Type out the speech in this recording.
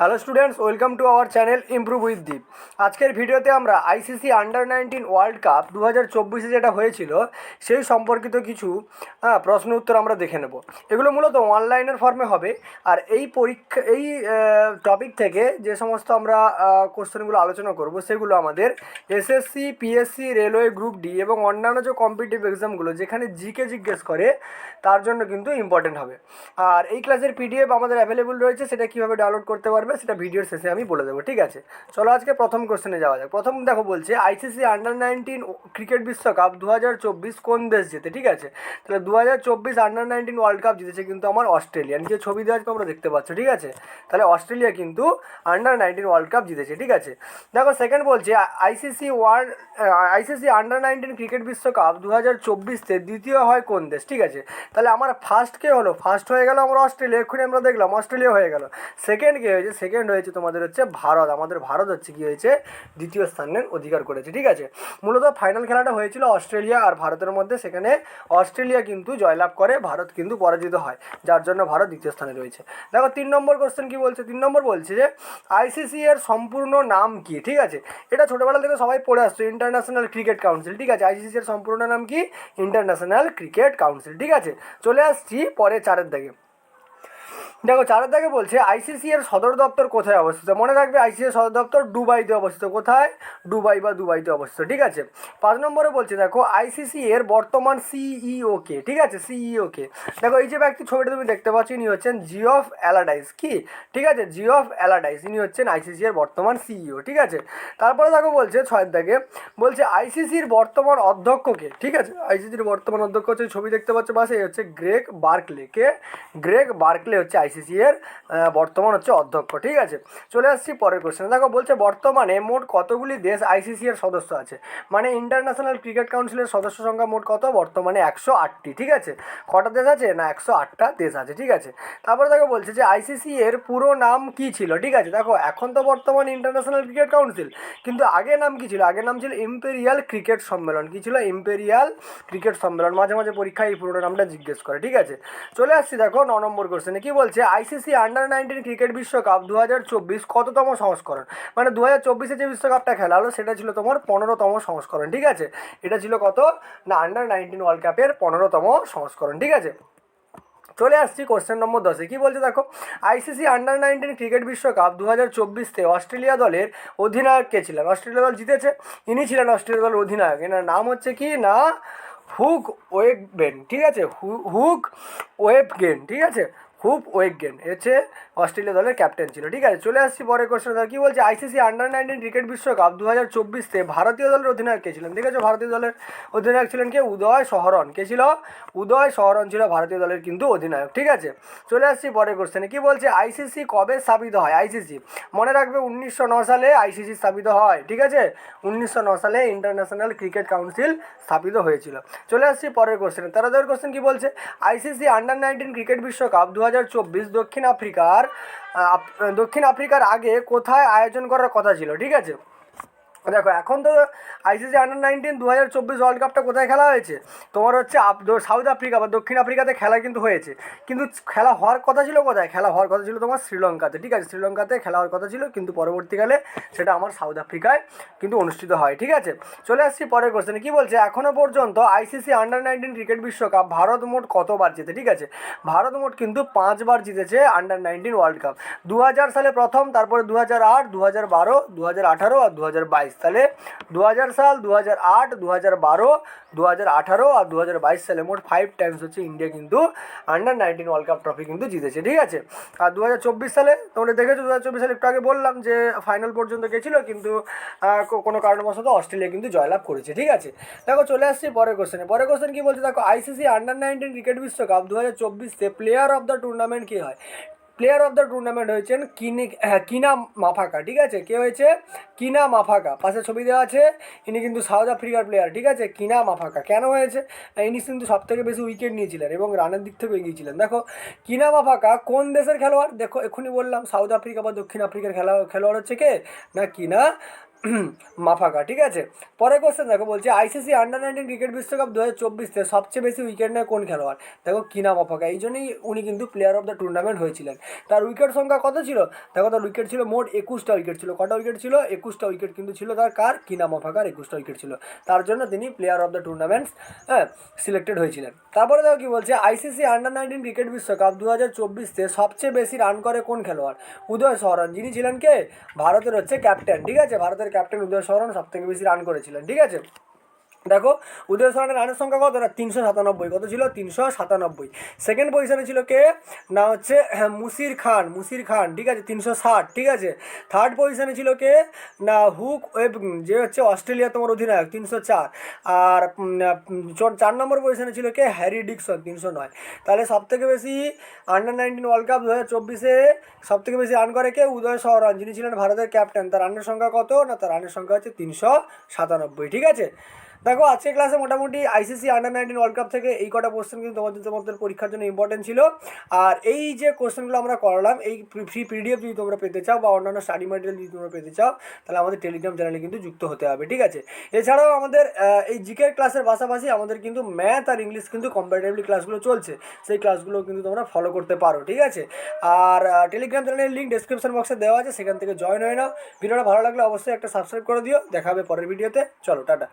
Hello students, welcome to our channel improve with Deep. আজকের ভিডিওতে আমরা আইসিসি আন্ডার-19 ওয়ার্ল্ড কাপ 2024-এ যেটা হয়েছিল সেই সম্পর্কিত কিছু প্রশ্ন উত্তর আমরা দেখে নেব। এগুলো মূলত অনলাইনের ফর্মে হবে। আর এই টপিক থেকে যে সমস্ত আমরা কোশ্চেনগুলো আলোচনা করব সেগুলো আমাদের SSC, PSC, railway group D এবং অন্যান্য যে কম্পিটিটিভ এক্সামগুলো যেখানে জিকে জিজ্ঞেস করে তার জন্য কিন্তু ইম্পর্টেন্ট হবে। আর এই ক্লাসের পিডিএফ আমাদের অ্যাভেলেবল রয়েছে, সেটা কীভাবে ডাউনলোড করতে পারবে সেটা ভিডিওর শেষে আমি বলে দেবো, ঠিক আছে? চলো আজকে প্রথম কোশ্চেনে যাওয়া যাক। প্রথম দেখো বলছে আইসিসি আন্ডার-19 ক্রিকেট বিশ্বকাপ 2024 কোন দেশ জেতে, ঠিক আছে? তাহলে 2024 আন্ডার-19 ওয়ার্ল্ড কাপ জিতেছে কিন্তু আমার অস্ট্রেলিয়া। নিচে ছবি দেওয়া আছে তোমরা দেখতে পাচ্ছ, ঠিক আছে? তাহলে অস্ট্রেলিয়া কিন্তু আন্ডার-19 ওয়ার্ল্ড কাপ জিতেছে, ঠিক আছে? দেখো সেকেন্ড বলছে আইসিসি আন্ডার-19 ক্রিকেট বিশ্বকাপ 2024-তে দ্বিতীয় হয় কোন দেশ, ঠিক আছে? তাহলে আমার ফার্স্ট কে হলো, ফার্স্ট হয়ে গেল আমার অস্ট্রেলিয়া, এক্ষুনি আমরা দেখলাম অস্ট্রেলিয়া হয়ে গেল। সেকেন্ড কে হয়েছে, সেকেন্ড হয়েছে তোমাদের হচ্ছে ভারত। আমাদের ভারত হচ্ছে কি হয়েছে, দ্বিতীয় স্থানের অধিকার করেছে, ঠিক আছে? মূলত ফাইনাল খেলাটা হয়েছিল অস্ট্রেলিয়া আর ভারতের মধ্যে, সেখানে অস্ট্রেলিয়া কিন্তু জয়লাভ করে, ভারত কিন্তু পরাজিত হয়, যার জন্য ভারত দ্বিতীয় স্থানে রয়েছে। দেখো 3 নম্বর কোশ্চেন কি বলছে। 3 নম্বর বলছে যে আইসিসি এর সম্পূর্ণ নাম কি, ঠিক আছে? এটা ছোটোবেলা থেকে সবাই পড়ে আসছে, ইন্টারন্যাশনাল ক্রিকেট কাউন্সিল, ঠিক আছে? আইসিসি এর সম্পূর্ণ নাম কি, ইন্টারন্যাশনাল ক্রিকেট কাউন্সিল, ঠিক আছে? চলে আসছি পরে 4-এর দাগে। দেখো 4-এর দাগে বলছে আইসিসি এর সদর দপ্তর কোথায় অবস্থিত। মনে রাখবে আইসিসি এর সদর দপ্তর দুবাইতে অবস্থিত। কোথায়? দুবাইতে অবস্থিত, ঠিক আছে? 5 নম্বরে বলছে দেখো আইসিসি এর বর্তমান সিইও কে, ঠিক আছে? সিইও কে। দেখো এই যে ব্যক্তি ছবিটা তুমি দেখতে পাচ্ছ ইনি হচ্ছেন জিওফ অ্যালারডাইস, কি, ঠিক আছে? জিওফ অ্যালারডাইস, ইনি হচ্ছেন আইসিসি এর বর্তমান সিইও, ঠিক আছে? তারপরে দেখো বলছে 6-এর দাগে বলছে আইসিসির বর্তমান অধ্যক্ষ কে, ঠিক আছে? আইসিসির বর্তমান অধ্যক্ষ হচ্ছে, ছবি দেখতে পাচ্ছ বাসে, হচ্ছে গ্রেগ বার্কলে। কে? গ্রেগ বার্কলে হচ্ছে আইসিসি এর বর্তমান হচ্ছে অধ্যক্ষ, ঠিক আছে? চলে আসছি পরের কোশ্চেনে। দেখো বলছে বর্তমানে মোট কতগুলি দেশ আইসিসি এর সদস্য আছে, মানে ইন্টারন্যাশনাল ক্রিকেট কাউন্সিলের সদস্য সংখ্যা মোট কত, বর্তমানে 108টি, ঠিক আছে? কটা দেশ আছে না, 108টা দেশ আছে, ঠিক আছে? তারপরে দেখো বলছে যে আইসিসি এর পুরো নাম কি ছিল, ঠিক আছে? দেখো এখন তো বর্তমান ইন্টারন্যাশনাল ক্রিকেট কাউন্সিল, কিন্তু আগে নাম কি ছিল? আগের নাম ছিল ইম্পেরিয়াল ক্রিকেট সম্মেলন। কি ছিল? ইম্পেরিয়াল ক্রিকেট সম্মেলন। মাঝে মাঝে পরীক্ষায় এই পুরো নামটা জিজ্ঞেস করে, ঠিক আছে? চলে আসছি দেখো 9 নম্বর কোশ্চেনে কি বলছে আইসিসি আন্ডার-19 ক্রিকেট বিশ্বকাপ 2024 কততম সংস্করণ, মানে 2024-এ যে বিশ্বকাপটা খেলা হলো সেটা ছিল তোমার 15তম সংস্করণ, ঠিক আছে? এটা ছিল কত না, আন্ডার-19 ওয়ার্ল্ড কাপের 15তম সংস্করণ, ঠিক আছে? চলে আসছি কোশ্চেন নম্বর 10-এ। কী বলছে দেখো আইসিসি আন্ডার-19 ক্রিকেট বিশ্বকাপ 2024-তে অস্ট্রেলিয়া দলের অধিনায়ক কে ছিলেন? অস্ট্রেলিয়া দল জিতেছে, ইনি ছিলেন অস্ট্রেলিয়া দলের অধিনায়ক। এনার নাম হচ্ছে কি না, হুক ওয়েগবেন, ঠিক আছে? হুক ওয়েবগেন, ঠিক আছে? হুপ ওয়েগেন হচ্ছে অস্ট্রেলিয়া দলের ক্যাপ্টেন ছিল, ঠিক আছে? চলে আসছি পরের কোশ্চেন। কী বলছে আইসিসি আন্ডার-19 ক্রিকেট বিশ্বকাপ 2024-তে ভারতীয় দলের অধিনায়ক কে ছিলেন? ঠিক আছে, ভারতীয় দলের অধিনায়ক ছিলেন কে? উদয় শহরন। কে ছিল? উদয় শহরন ছিল ভারতীয় দলের কিন্তু অধিনায়ক, ঠিক আছে? চলে আসছি পরের কোশ্চেনে। কী বলছে আইসিসি কবে স্থাপিত হয়? আইসিসি মনে রাখবে 1909 সালে আইসিসি স্থাপিত হয়, ঠিক আছে? 1909 সালে ইন্টারন্যাশনাল ক্রিকেট কাউন্সিল স্থাপিত হয়েছিল। চলে আসছি পরের কোশ্চেনে। 13 কোশ্চেন কী বলছে আইসিসি আন্ডার-19 ক্রিকেট বিশ্বকাপ 2024 দক্ষিণ আফ্রিকার আগে কোথায় আয়োজন করার কথা ছিল, ঠিক আছে? দেখো এখন তো আইসিসি আন্ডার-19 2024 ওয়ার্ল্ড কাপটা কোথায় খেলা হয়েছে, তোমার হচ্ছে সাউথ আফ্রিকা বা দক্ষিণ আফ্রিকাতে খেলা কিন্তু হয়েছে, কিন্তু খেলা হওয়ার কথা ছিল কোথায়? খেলা হওয়ার কথা ছিল তোমার শ্রীলঙ্কাতে, ঠিক আছে? শ্রীলঙ্কাতে খেলা হওয়ার কথা ছিল, কিন্তু পরবর্তীকালে সেটা আমার সাউথ আফ্রিকায় কিন্তু অনুষ্ঠিত হয়, ঠিক আছে? চলে আসছি পরের কোশ্চেনে। কী বলছে এখনও পর্যন্ত আইসিসি আন্ডার-19 ক্রিকেট বিশ্বকাপ ভারত মোট কতবার জিতে, ঠিক আছে? ভারত মোট কিন্তু 5বার জিতেছে আন্ডার-19 ওয়ার্ল্ড কাপ। 2000 সালে প্রথম, তারপরে 2008, 2012, 2018 আর 2022। তাহলে 2000 সাল, 2008, 2012, 2018 আর 2022 সালে মোট 5 টাইমস হচ্ছে ইন্ডিয়া কিন্তু আন্ডার-19 ওয়ার্ল্ড কাপ ট্রফি কিন্তু জিতেছে, ঠিক আছে? আর 2024 সালে তোমরা দেখেছো, 2024 সালে একটু আগে বললাম যে ফাইনাল পর্যন্ত গেছিলো, কিন্তু কোনো কারণবশত অস্ট্রেলিয়া কিন্তু জয়লাভ করেছে, ঠিক আছে? দেখো চলে আসছি পরের কোশ্চেনে। পরের কোশ্চেন কী বলছে দেখো আইসিসি আন্ডার-19 ক্রিকেট বিশ্বকাপ 2024-তে প্লেয়ার অফ দ্য টুর্নামেন্ট কী হয়? প্লেয়ার অফ দ্য টুর্নামেন্ট হয়েছেন কিনা মাফাকা, ঠিক আছে? কে হয়েছে? কিনা মাফাকা। পাশে ছবি দেওয়া আছে, ইনি কিন্তু সাউথ আফ্রিকার প্লেয়ার, ঠিক আছে? কিনা মাফাকা। কেন হয়েছে? ইনি কিন্তু সবথেকে বেশি উইকেট নিয়েছিলেন এবং রানের দিক থেকে এগিয়েছিলেন। দেখো কিনা মাফাকা কোন দেশের খেলোয়াড়? দেখো এক্ষুনি বললাম সাউথ আফ্রিকা বা দক্ষিণ আফ্রিকার খেলোয়াড় হচ্ছে কে না, কিনা মাফাকা, ঠিক আছে। পরে কোশ্চেন দেখো, বলছে আইসিসি আন্ডার 19 ক্রিকেট বিশ্বকাপ 2024-তে সবচেয়ে বেশি উইকেট নেয় কোন খেলোয়াড়? দেখো কিনা মাফাকা, এই জন্যই উনি কিন্তু প্লেয়ার অফ দ্য টুর্নামেন্ট হয়েছিলেন। তার উইকেট সংখ্যা কত ছিল? দেখো তার উইকেট ছিল মোট 21টা উইকেট ছিল। কটা উইকেট ছিল? 21টা উইকেট কিন্তু ছিল তার, কার? কিনা মাফাকার 21টা উইকেট ছিল। তার জন্য তিনি player of the tournament selected হয়েছিলেন। তারপরে দেখো কি বলছে, আইসিসি আন্ডার 19 ক্রিকেট বিশ্বকাপ 2024-তে সবচেয়ে বেশি রান করে কোন খেলোয়াড়? উদয় শহরন, যিনি ছিলেন কে? ভারতের হচ্ছে ক্যাপ্টেন, ঠিক আছে। ভারতের ক্যাপ্টেন উদয় শহরন সব থেকে বেশি রান করেছিলেন, ঠিক আছে। দেখো উদয় শহরের রানের সংখ্যা কত? না 397। কত ছিল? 397। সেকেন্ড পজিশনে ছিল কে? না হচ্ছে মুশির খান, মুশির খান, ঠিক আছে, 360, ঠিক আছে। থার্ড পজিশনে ছিল কে? না হুক ওয়েব, যে হচ্ছে অস্ট্রেলিয়া তোমার অধিনায়ক, 304। আর 4 নম্বর পজিশনে ছিল কে? Harry Dickson, 309। তাহলে সব থেকে বেশি আন্ডার 19 ওয়ার্ল্ড কাপ 2024-এ সব থেকে বেশি রান করে কে? উদয় শহরন, যিনি ছিলেন ভারতের ক্যাপ্টেন। তার রানের সংখ্যা কত? না তার রানের সংখ্যা হচ্ছে 397, ঠিক আছে। দেখো আজকের ক্লাসে মোটামুটি আইসিসি আন্ডার 19 ওয়ার্ল্ড কাপ থেকে এই কটা কোশ্চেন কিন্তু তোমাদের পরীক্ষার জন্য ইম্পর্টেন্ট ছিল। আর এই যে কোশ্চেনগুলো আমরা করলাম, এই ফ্রি পিডিএফ যদি তোমরা পেতে চাও বা অন্যান্য স্টাডি ম্যাটেরিয়াল যদি তোমরা পেতে চাও, তাহলে আমাদের টেলিগ্রাম চ্যানেলে কিন্তু যুক্ত হতে হবে, ঠিক আছে। এছাড়াও আমাদের এই জিকের ক্লাসের পাশাপাশি আমাদের কিন্তু ম্যাথ আর ইংলিশ কিন্তু কম্পারেটিভলি ক্লাসগুলো চলছে, সেই ক্লাসগুলো কিন্তু তোমরা ফলো করতে পারো, ঠিক আছে। আর টেলিগ্রাম চ্যানেলের লিঙ্ক ডেসক্রিপশন বক্সে দেওয়া আছে, সেখান থেকে জয়েন হয়ে নাও। ভিডিওটা ভালো লাগলে অবশ্যই একটা সাবস্ক্রাইব করে দিও। দেখা হবে পরের ভিডিওতে। চলো টাটা।